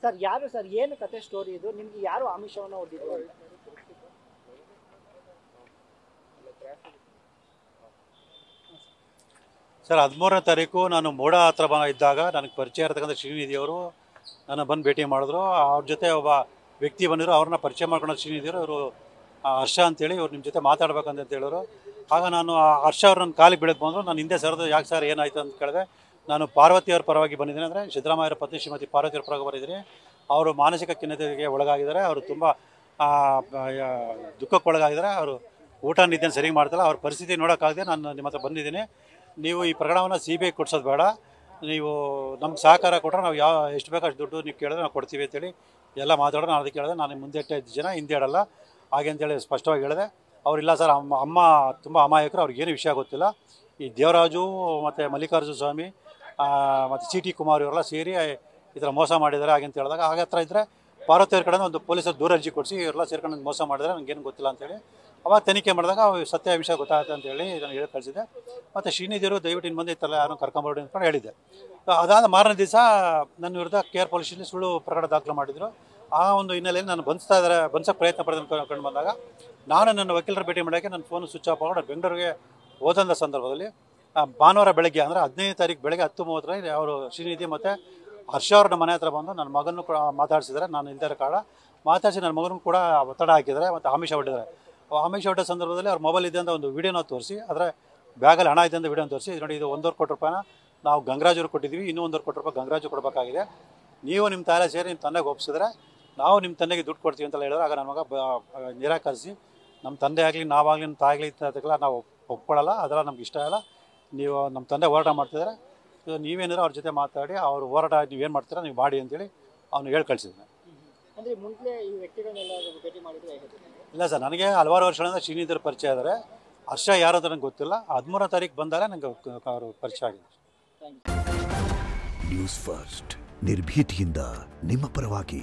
Sir ಯಾರು sir ಏನು ಕತೆ ಸ್ಟೋರಿ ಇದು ನಿಮ್ಗೆ ಯಾರು ಆಮಿಷವನ್ನು ಹೊಡೆದಿದ್ರು ಅಂತ ಸರ್ 13ನೇ ತಾರೀಕು ನಾನು ಮೋಡ ಹತ್ರ ಇದ್ದಾಗ ನನಗೆ ಪರಿಚಯ ಇರತಕ್ಕಂಥ ಶ್ರೀನಿಧಿಯವರು ನನ್ನ ಬಂದು ಭೇಟಿ ಮಾಡಿದ್ರು. ಅವ್ರ ಜೊತೆ ಒಬ್ಬ ವ್ಯಕ್ತಿ ಬಂದಿದ್ರು, ಅವ್ರನ್ನ ಪರಿಚಯ ಮಾಡ್ಕೊಂಡು ಶ್ರೀನಿಧಿಯವರು ಇವರು ಹರ್ಷ ಅಂತೇಳಿ ಇವ್ರು ನಿಮ್ಮ ಜೊತೆ ಮಾತಾಡ್ಬೇಕಂತ ಹೇಳಿದ್ರು. ಆಗ ನಾನು ಹರ್ಷ ಅವ್ರು ನನ್ನ ಕಾಲಿಗೆ ಬೀಳಕ್ಕೆ ಬಂದರು. ನಾನು ಹಿಂದೆ ಸರಿದು ಯಾಕೆ ಸರ್ ಏನಾಯಿತು ಅಂತ ಕೇಳಿದೆ. ನಾನು ಪಾರ್ವತಿಯವ್ರ ಪರವಾಗಿ ಬಂದಿದ್ದೀನಿ, ಅಂದರೆ ಸಿದ್ದರಾಮಯ್ಯರ ಪತ್ನಿ ಶ್ರೀಮತಿ ಪಾರ್ವತಿಯವ್ರ ಪರವಾಗಿ ಬಂದಿದ್ದೀನಿ. ಅವರು ಮಾನಸಿಕ ಖಿನ್ನತೆಗೆ ಒಳಗಾಗಿದ್ದಾರೆ, ಅವರು ತುಂಬ ದುಃಖಕ್ಕೆ ಒಳಗಾಗಿದ್ದಾರೆ, ಅವರು ಊಟ ನಿದ್ದೆನ ಸರಿಗೆ ಮಾಡ್ತಿಲ್ಲ, ಅವ್ರ ಪರಿಸ್ಥಿತಿ ನೋಡೋಕ್ಕಾಗದೆ ನಾನು ನಿಮ್ಮ ಹತ್ರ ಬಂದಿದ್ದೀನಿ. ನೀವು ಈ ಪ್ರಕರಣವನ್ನು CBI ಕೊಡ್ಸೋದು ಬೇಡ, ನೀವು ನಮ್ಗೆ ಸಹಕಾರ ಕೊಟ್ಟರೆ ನಾವು ಎಷ್ಟು ಬೇಕು ಅಷ್ಟು ದುಡ್ಡು ನೀವು ಕೇಳಿದ್ರೆ ನಾವು ಕೊಡ್ತೀವಿ ಅಂತೇಳಿ ಎಲ್ಲ ಮಾತಾಡೋದು. ನಾನು ಅದಕ್ಕೆ ಹೇಳಿದೆ, ನಾನು ಮುಂದೆ ಇಟ್ಟ ಜನ ಹಿಂದೆ ಇಡಲ್ಲ ಹಾಗೆ ಅಂತೇಳಿ ಸ್ಪಷ್ಟವಾಗಿ ಹೇಳಿದೆ. ಅವರಿಲ್ಲ ಸರ್, ಅಮ್ಮ ತುಂಬ ಅಮಾಯಕರು, ಅವ್ರಿಗೇನು ವಿಷಯ ಗೊತ್ತಿಲ್ಲ. ಈ ದೇವರಾಜು ಮತ್ತು ಮಲ್ಲಿಕಾರ್ಜುನ ಸ್ವಾಮಿ ಮತ್ತು CT ಕುಮಾರ್ ಇವರೆಲ್ಲ ಸೇರಿ ಈ ಥರ ಮೋಸ ಮಾಡಿದ್ದಾರೆ ಹಾಗೆ ಅಂತ ಹೇಳಿದಾಗ, ಹಾಗೆ ಹತ್ರ ಇದ್ದರೆ ಪಾರ್ವತಿಯವ್ರ ಕಡೆಯಿಂದ ಒಂದು ಪೊಲೀಸರು ದೂರ ಅರ್ಜಿ ಕೊಡಿಸಿ ಇವರೆಲ್ಲ ಸೇರ್ಕೊಂಡು ಮೋಸ ಮಾಡಿದರೆ ನನಗೇನು ಗೊತ್ತಿಲ್ಲ ಅಂತೇಳಿ ಅವಾಗ ತನಿಖೆ ಮಾಡಿದಾಗ ಸತ್ಯ ವಿಷಯ ಗೊತ್ತಾಗುತ್ತೆ ಅಂತೇಳಿ ನಾನು ಹೇಳಿ ಕಳಿಸಿದ್ದೆ. ಮತ್ತು ಶ್ರೀನಿಧಿಯವರು ದಯವಿಟ್ಟು ಇನ್ನು ಮುಂದೆ ಇತ್ತಲ್ಲ ಯಾರು ಕರ್ಕೊಂಬರ್ಡಿ ಅಂದ್ಕೊಂಡು ಹೇಳಿದ್ದೆ. ಅದಾದ ಮಾರನೇ ದಿವಸ ನನ್ನ ವಿರುದ್ಧ KR ಪೊಲೀಸಲ್ಲಿ ಸುಳ್ಳು ಪ್ರಕರಣ ದಾಖಲು ಮಾಡಿದರು. ಆ ಒಂದು ಹಿನ್ನೆಲೆಯಲ್ಲಿ ನಾನು ಬಂಧಿಸೋಕ್ಕೆ ಪ್ರಯತ್ನ ಪಡೆದು ಕಂಡು ಬಂದಾಗ ನಾನು ನನ್ನ ವಕೀಲರ ಭೇಟಿ ಮಾಡೋಕ್ಕೆ ನನ್ನ ಫೋನು ಸ್ವಿಚ್ ಆಫ್ ಆಗಿ ಬೆಂಗಳೂರಿಗೆ ಹೋದಂಥ ಸಂದರ್ಭದಲ್ಲಿ ಭಾನುವಾರ ಬೆಳಗ್ಗೆ ಅಂದರೆ 15ನೇ ತಾರೀಕು ಬೆಳಗ್ಗೆ 10:30 ಅವರು ಶ್ರೀನಿಧಿ ಮತ್ತು ಹರ್ಷ ಅವ್ರ ನಮ್ಮ ಮನೆ ಹತ್ರ ಬಂದು ನನ್ನ ಮಗನೂ ಕೂಡ ಮಾತಾಡಿಸಿದ್ದಾರೆ. ನಾನು ಇಲ್ದಿರೋ ಕಾರಣ ಮಾತಾಡಿಸಿ ನನ್ನ ಮಗನೂ ಕೂಡ ಒತ್ತಡ ಹಾಕಿದ್ದಾರೆ ಮತ್ತು ಆಮಿಷ ಹೊಟ್ಟಿದ್ದಾರೆ. ಆಮಿಷ ಹೊಟ್ಟ ಸಂದರ್ಭದಲ್ಲಿ ಅವ್ರ ಮೊಬೈಲ್ ಇದೆ ಅಂತ ಒಂದು ವೀಡಿಯೋನ ತೋರಿಸಿ, ಅದರ ಬ್ಯಾಗಲ್ಲಿ ಹಣ ಇದೆ ಅಂತ ವೀಡಿಯೋನ ತೋರಿಸಿ, ನೋಡಿ ಇದು 1.25 ಕೋಟಿ ರೂಪಾಯಿನ ನಾವು ಗಂಗರಾಜವ್ರಿಗೆ ಕೊಟ್ಟಿದ್ದೀವಿ, ಇನ್ನೂ 1.25 ಕೋಟಿ ರೂಪಾಯಿ ಗಂಗರಾಜು ಕೊಡಬೇಕಾಗಿದೆ, ನೀವು ನಿಮ್ಮ ತಾಯಿಲೆ ಸೇರಿ ನಿಮ್ಮ ತಂದೆಗೆ ಒಪ್ಪಿಸಿದ್ರೆ ನಾವು ನಿಮ್ಮ ತಂದೆಗೆ ದುಡ್ಡು ಕೊಡ್ತೀವಿ ಅಂತೆಲ್ಲ ಹೇಳಿದ್ರೆ, ಆಗ ನನ್ನ ಮಗ ನಿರಾಕರಿಸಿ ನಮ್ಮ ತಂದೆ ಆಗಲಿ ನಾವಾಗಲಿ ನಮ್ಮ ತಾಯಿಗಲಿ ಅದಕ್ಕೆಲ್ಲ ನಾವು ಒಪ್ಕೊಳ್ಳಲ್ಲ, ಅದೆಲ್ಲ ನಮ್ಗೆ ಇಷ್ಟ ಇಲ್ಲ, ನೀವು ನಮ್ಮ ತಂದೆ ಹೋರಾಟ ಮಾಡ್ತಿದ್ದಾರೆ, ನೀವೇನಾದ್ರು ಅವ್ರ ಜೊತೆ ಮಾತಾಡಿ ಅವ್ರ ಹೋರಾಟ ನೀವೇನು ಮಾಡ್ತೀರಾ ನೀವು ಮಾಡಿ ಅಂತೇಳಿ ಅವ್ನು ಹೇಳಿ ಕಳಿಸಿದ್ದಾನೆ. ಇಲ್ಲ ಸರ್, ನನಗೆ ಹಲವಾರು ವರ್ಷಗಳಿಂದ ಶ್ರೀನಿಧಿಯವ್ರ ಪರಿಚಯ ಇದ್ದಾರೆ. ಹರ್ಷ ಯಾರು ಅಂತ ನನಗೆ ಗೊತ್ತಿಲ್ಲ. 13ನೇ ತಾರೀಕು ಬಂದಾಗ ನನಗೆ ಅವರು ಪರಿಚಯ ಆಗಿದೆ. ನ್ಯೂಸ್ ಫಸ್ಟ್ ನಿರ್ಭೀತಿಯಿಂದ ನಿಮ್ಮ ಪರವಾಗಿ.